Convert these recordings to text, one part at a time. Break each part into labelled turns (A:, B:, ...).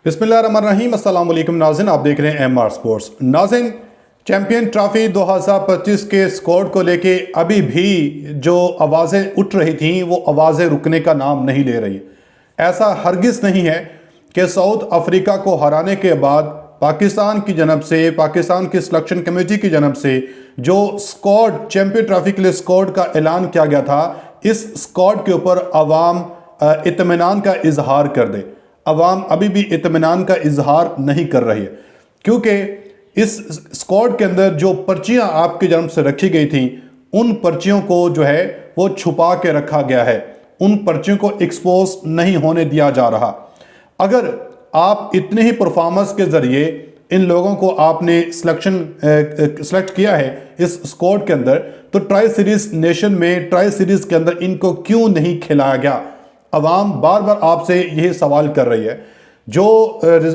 A: बिस्मिल्लाहिर्रहमानिर्रहीम। अस्सलाम वालेकुम नाज़रीन, आप देख रहे हैं एमआर स्पोर्ट्स। नाज़रीन, चैंपियन ट्रॉफी 2025 के स्क्वाड को लेके अभी भी जो आवाज़ें उठ रही थीं वो आवाज़ें रुकने का नाम नहीं ले रही। ऐसा हरगिज़ नहीं है कि साउथ अफ्रीका को हराने के बाद पाकिस्तान की जनब से, पाकिस्तान की सिलेक्शन कमेटी की जनब से जो स्क्वाड चैंपियन ट्रॉफी के लिए स्क्वाड का ऐलान किया गया था, इस स्क्वाड के ऊपर अवाम इत्मीनान का इजहार कर दे। अवाम अभी भी इत्मीनान का इजहार नहीं कर रही है, क्योंकि इस स्क्वाड के अंदर जो पर्चियां आपकी जन्म से रखी गई थी उन पर्चियों को जो है वो छुपा के रखा गया है। उन पर्चियों को एक्सपोज नहीं होने दिया जा रहा। अगर आप इतने ही परफॉर्मेंस के जरिए इन लोगों को आपने सेलेक्ट किया है इस स्क्वाड के अंदर, तो ट्राई सीरीज नेशन में ट्राई सीरीज के अंदर इनको क्यों नहीं खिलाया गया? अवाम बार बार आपसे यही सवाल कर रही है। जो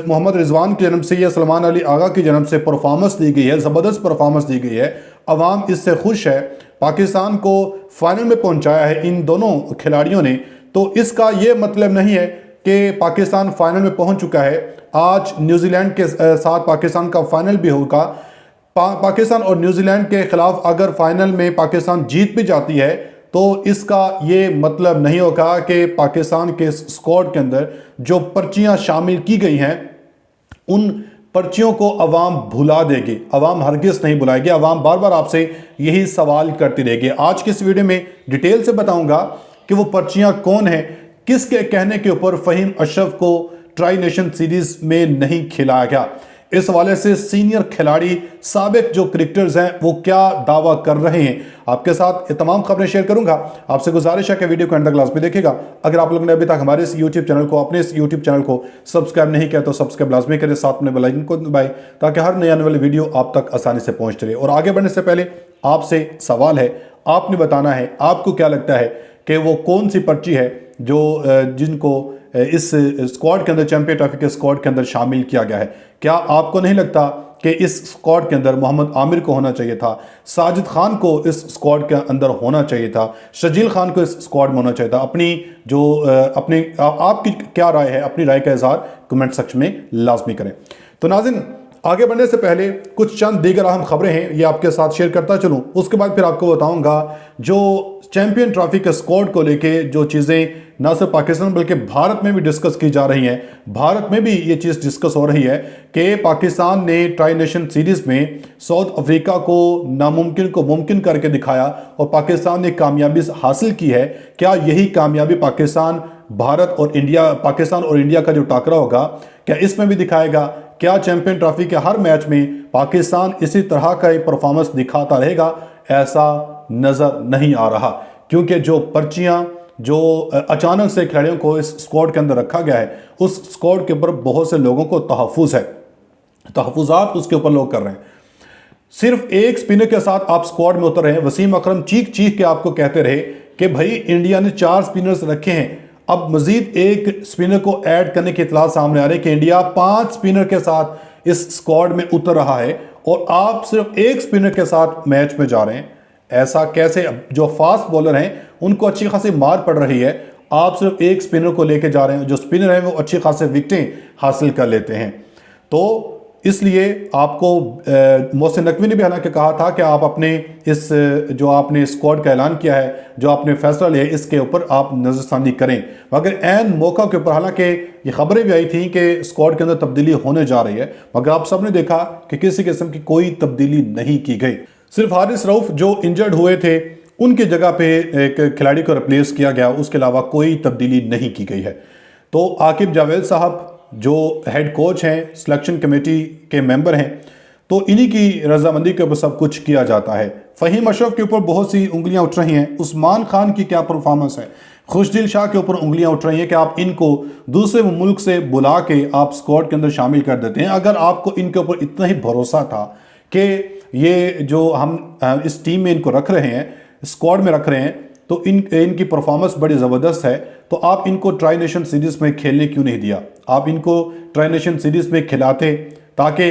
A: मोहम्मद रिजवान की जन्म से या सलमान अली आगा की जन्म से परफॉर्मेंस दी गई है, ज़बरदस्त परफॉर्मेंस दी गई है, अवाम इससे खुश है। पाकिस्तान को फाइनल में पहुंचाया है इन दोनों खिलाड़ियों ने, तो इसका ये मतलब नहीं है कि पाकिस्तान फाइनल में पहुंच चुका है। आज न्यूजीलैंड के साथ पाकिस्तान का फाइनल भी होगा। पाकिस्तान और न्यूजीलैंड के खिलाफ अगर फाइनल में पाकिस्तान जीत भी जाती है तो इसका ये मतलब नहीं होगा कि पाकिस्तान के स्क्वाड के अंदर जो पर्चियां शामिल की गई हैं उन पर्चियों को अवाम भुला देगी। अवाम हरगिज़ नहीं भुलाएगी। अवाम बार बार आपसे यही सवाल करती रहेगी। आज की इस वीडियो में डिटेल से बताऊंगा कि वो पर्चियां कौन है, किसके कहने के ऊपर फ़हीम अशरफ को ट्राई नेशन सीरीज में नहीं खिलाया गया। इस हवाले से सीनियर खिलाड़ी, साबिक जो क्रिकेटर्स हैं, वो क्या दावा कर रहे हैं, आपके साथ ये तमाम खबरें शेयर करूंगा। आपसे गुजारिश है कि वीडियो को एंड तक लाजमी देखिएगा। अगर आप लोगों ने अभी तक हमारे इस यूट्यूब चैनल को, अपने इस यूट्यूब चैनल को सब्सक्राइब नहीं किया तो सब्सक्राइब लाजमी करें, साथ में बेल आइकन को दबाएं ताकि हर नई आने वाली वीडियो आप तक आसानी से पहुंचती रहे। और आगे बढ़ने से पहले आपसे सवाल है, आपने बताना है आपको क्या लगता है कि वो कौन सी पर्ची है जो जिनको इस स्क्वाड के अंदर, चैंपियन ट्रॉफी के स्क्वाड के अंदर शामिल किया गया है। क्या आपको नहीं लगता कि इस स्क्वाड के अंदर मोहम्मद आमिर को होना चाहिए था, साजिद खान को इस स्क्वाड के अंदर होना चाहिए था, शजील खान को इस स्क्वाड में होना चाहिए था? अपनी जो आपकी क्या राय है, अपनी राय का इजहार कमेंट सेक्शन में लाजमी करें। तो नाज़रीन, आगे बढ़ने से पहले कुछ चंद दीगर अहम खबरें हैं, ये आपके साथ शेयर करता चलूं। उसके बाद फिर आपको बताऊंगा जो चैंपियन ट्रॉफी के स्क्वाड को लेके जो चीज़ें ना सिर्फ पाकिस्तान बल्कि भारत में भी डिस्कस की जा रही हैं। भारत में भी ये चीज़ डिस्कस हो रही है कि पाकिस्तान ने ट्राई नेशन सीरीज़ में साउथ अफ्रीका को नामुमकिन को मुमकिन करके दिखाया और पाकिस्तान ने कामयाबी हासिल की है। क्या यही कामयाबी पाकिस्तान और इंडिया का जो टाकरा होगा, क्या इसमें भी दिखाएगा? क्या चैंपियन ट्रॉफी के हर मैच में पाकिस्तान इसी तरह का एक परफॉर्मेंस दिखाता रहेगा? ऐसा नज़र नहीं आ रहा, क्योंकि जो पर्चियां जो अचानक से खिलाड़ियों को इस स्क्वाड के अंदर रखा गया है, उस स्क्वाड के ऊपर बहुत से लोगों को तहफ़्फ़ुज़ है, तहफ़्फ़ुज़ात उसके ऊपर लोग कर रहे हैं। सिर्फ एक स्पिनर के साथ आप स्क्वाड में उतर रहे हैं। वसीम अकरम चीख चीख के आपको कहते रहे कि भाई इंडिया ने 4 स्पिनर्स रखे हैं, अब मजीद एक स्पिनर को ऐड करने की इतला सामने आ रही है कि इंडिया 5 स्पिनर के साथ इस स्क्वाड में उतर रहा है और आप सिर्फ एक स्पिनर के साथ मैच में जा रहे हैं। ऐसा कैसे? जो फास्ट बॉलर हैं उनको अच्छी खासी मार पड़ रही है, आप सिर्फ एक स्पिनर को लेके जा रहे हैं। जो स्पिनर हैं वो अच्छी खासी विकेटें हासिल कर लेते हैं। तो इसलिए आपको मोहसिन नकवी ने भी हालांकि कहा था कि आप अपने इस जो आपने स्क्वाड का ऐलान किया है, जो आपने फैसला लिया है, इसके ऊपर आप नज़रसानी करें। मगर ऐन मौका के ऊपर, हालांकि ये खबरें भी आई थी कि स्क्वाड के अंदर तब्दीली होने जा रही है, मगर आप सबने देखा कि किसी किस्म की कोई तब्दीली नहीं की गई। सिर्फ हारिस रऊफ जो इंजर्ड हुए थे उनकी जगह पे एक खिलाड़ी को रिप्लेस किया गया, उसके अलावा कोई तब्दीली नहीं की गई है। तो आकिब जावेद साहब जो हेड कोच हैं, सिलेक्शन कमेटी के मेंबर हैं, तो इन्हीं की रजामंदी के ऊपर सब कुछ किया जाता है। फ़हीम अशरफ के ऊपर बहुत सी उंगलियां उठ रही हैं। उस्मान खान की क्या परफॉर्मेंस है? खुशदिल शाह के ऊपर उंगलियां उठ रही हैं कि आप इनको दूसरे मुल्क से बुला के आप स्क्वाड के अंदर शामिल कर देते हैं। अगर आपको इनके ऊपर इतना ही भरोसा था कि ये जो हम इस टीम में इनको रख रहे हैं, स्क्वाड में रख रहे हैं, तो इनकी परफॉर्मेंस बड़ी ज़बरदस्त है, तो आप इनको ट्राई नेशन सीरीज़ में खेलने क्यों नहीं दिया? आप इनको ट्राई नेशन सीरीज़ में खिलाते ताकि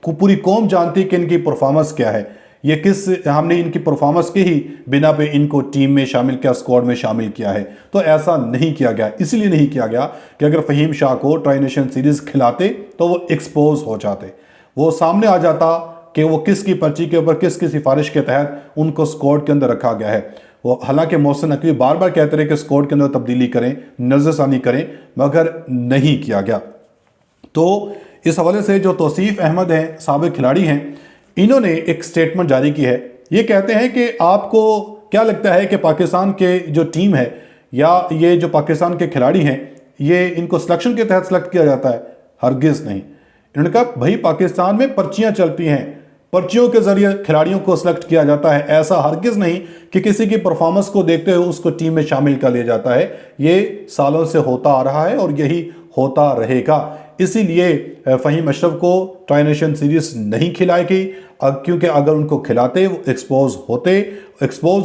A: पूरी कौम जानती कि इनकी परफॉर्मेंस क्या है। ये किस हमने इनकी परफॉर्मेंस के ही बिना पे इनको टीम में शामिल किया, स्क्वाड में शामिल किया है। तो ऐसा नहीं किया गया, इसलिए नहीं किया गया कि अगर फ़हीम शाह को ट्राई नेशन सीरीज़ खिलाते तो वो एक्सपोज हो जाते, वो सामने आ जाता कि वो किसकी पर्ची के ऊपर किसकी सिफारिश के तहत उनको स्क्वाड के अंदर रखा गया है। वो हालांकि मोहसिन नकवी बार बार कहते रहे कि स्क्वाड के अंदर तब्दीली करें, नज़रसानी करें, मगर नहीं किया गया। तो इस हवाले से जो तौसीफ अहमद हैं, साबिक खिलाड़ी हैं, इन्होंने एक स्टेटमेंट जारी की है। ये कहते हैं कि आपको क्या लगता है कि पाकिस्तान के जो टीम है या ये जो पाकिस्तान के खिलाड़ी हैं, ये इनको सिलेक्शन के तहत सेलेक्ट किया जाता है? हरगिज़ नहीं। इन्होंने कहा भाई पाकिस्तान में पर्चियां चलती हैं, पर्चियों के जरिए खिलाड़ियों को सिलेक्ट किया जाता है। ऐसा हरगिज़ नहीं कि किसी की परफॉर्मेंस को देखते हुए उसको टीम में शामिल कर लिया जाता है। ये सालों से होता आ रहा है और यही होता रहेगा। इसीलिए फ़हीम अशरफ को ट्राई नेशन सीरीज़ नहीं खिलाई गई, क्योंकि अगर उनको खिलाते वो एक्सपोज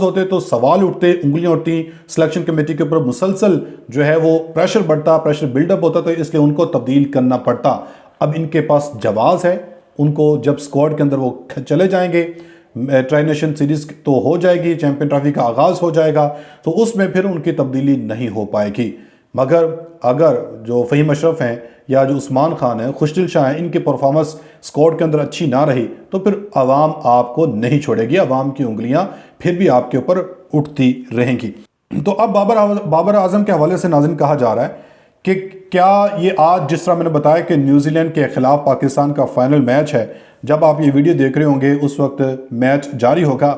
A: होते तो सवाल उठते, उंगलियां उठती, सिलेक्शन कमेटी के ऊपर मुसलसल जो है वो प्रेशर बढ़ता, प्रेशर बिल्डअप होता, तो इसलिए उनको तब्दील करना पड़ता। अब इनके पास जवाज़ है, उनको जब स्क्वाड के अंदर वो चले जाएंगे, ट्राई नेशन सीरीज़ तो हो जाएगी, चैंपियन ट्रॉफी का आगाज़ हो जाएगा, तो उसमें फिर उनकी तब्दीली नहीं हो पाएगी। मगर अगर जो फ़हीम अशरफ हैं या जो उस्मान खान हैं, खुशदिल शाह हैं, इनकी परफॉर्मेंस स्क्वाड के अंदर अच्छी ना रही तो फिर आवाम आपको नहीं छोड़ेगी, आवाम की उंगलियां फिर भी आपके ऊपर उठती रहेंगी। तो अब बाबर आजम के हवाले से नाज़रीन कहा जा रहा है कि क्या ये आज जिस तरह मैंने बताया कि न्यूजीलैंड के ख़िलाफ़ पाकिस्तान का फाइनल मैच है, जब आप ये वीडियो देख रहे होंगे उस वक्त मैच जारी होगा,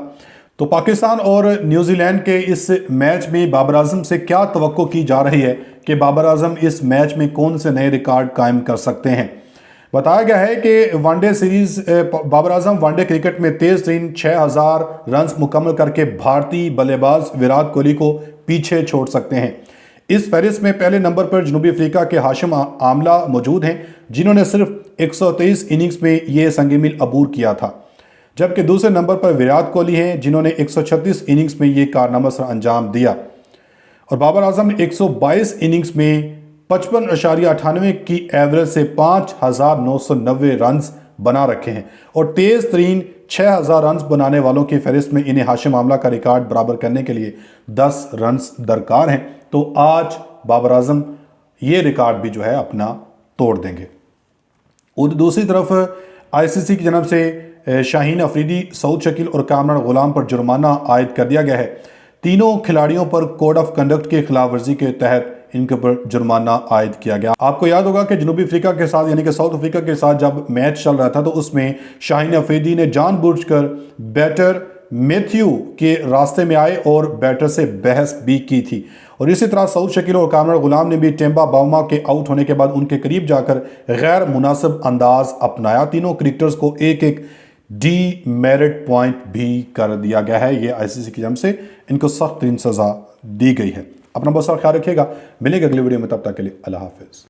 A: तो पाकिस्तान और न्यूजीलैंड के इस मैच में बाबर आजम से क्या तवक्को की जा रही है कि बाबर आजम इस मैच में कौन से नए रिकॉर्ड कायम कर सकते हैं। बताया गया है कि one day series Babar Azam one day cricket में तेज़ तरीन 6000 रन मुकम्मल करके भारतीय बल्लेबाज विराट कोहली को पीछे छोड़ सकते हैं। इस फहरिस्त में पहले नंबर पर जनूबी अफ्रीका के हाशिम आमला मौजूद हैं, जिन्होंने सिर्फ 123 इनिंग्स में ये संग मील अबूर किया था, जबकि दूसरे नंबर पर विराट कोहली हैं, जिन्होंने 136 इनिंग्स में ये कारनामा सर अंजाम दिया। और बाबर आजम ने 122 इनिंग्स में 55.98 की एवरेज से 5990 रन बना रखे हैं और तेज़ तरीन 6000 रन बनाने वालों की फहरिस्त में इन्हें हाशिम आमला का रिकॉर्ड बराबर करने के लिए 10 रन दरकार हैं। तो आज बाबर आजम ये रिकॉर्ड भी जो है अपना तोड़ देंगे। और दूसरी तरफ आईसीसी की जानब से शाहीन अफरीदी, सऊद शकील और कामरान गुलाम पर जुर्माना आयद कर दिया गया है। तीनों खिलाड़ियों पर कोड ऑफ कंडक्ट की खिलाफ वर्जी के तहत इनके ऊपर जुर्माना आयद किया गया। आपको याद होगा कि जनूबी अफ्रीका के साथ यानी कि साउथ अफ्रीका के साथ जब मैच चल रहा था तो उसमें शाहीन अफरीदी ने जानबूझकर बैटर मैथ्यू के रास्ते में आए और बैटर से बहस भी की थी। और इसी तरह सऊद शकील और कामरान गुलाम ने भी टेम्बा बाउमा के आउट होने के बाद उनके करीब जाकर गैर मुनासिब अंदाज अपनाया। तीनों क्रिकेटर्स को एक एक डी मेरिट पॉइंट भी कर दिया गया है। ये आईसीसी की जानब से इनको सख्त तरीन सज़ा दी गई है। अपना बहुत सारा ख्याल रखिएगा, मिलेगा अगली वीडियो में, तब तक के लिए अल्लाह हाफिज़।